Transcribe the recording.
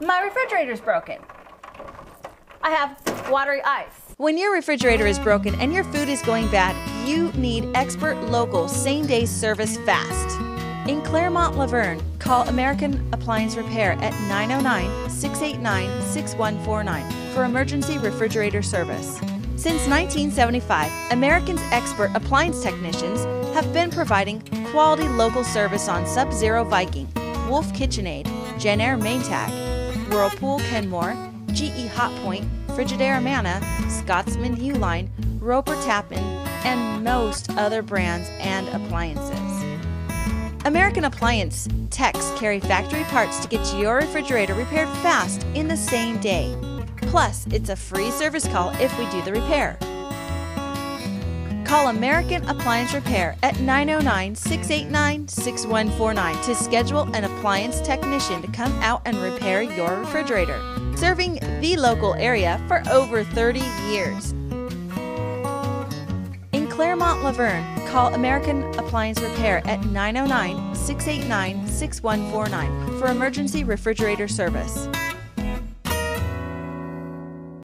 My refrigerator's broken. I have watery ice. When your refrigerator is broken and your food is going bad, you need expert local same-day service fast. In Claremont, Laverne, call American Appliance Repair at 909-689-6149 for emergency refrigerator service. Since 1975, American's expert appliance technicians have been providing quality local service on Sub-Zero Viking, Wolf KitchenAid, Jenn Air Maytag, Whirlpool Kenmore, GE Hotpoint, Frigidaire Amana, Scotsman U-lLine, Roper Tappan, and most other brands and appliances. American Appliance techs carry factory parts to get your refrigerator repaired fast in the same day. Plus, it's a free service call if we do the repair. Call American Appliance Repair at 909-689-6149 to schedule an appliance technician to come out and repair your refrigerator. Serving the local area for over 30 years. In Claremont, Laverne, call American Appliance Repair at 909-689-6149 for emergency refrigerator service.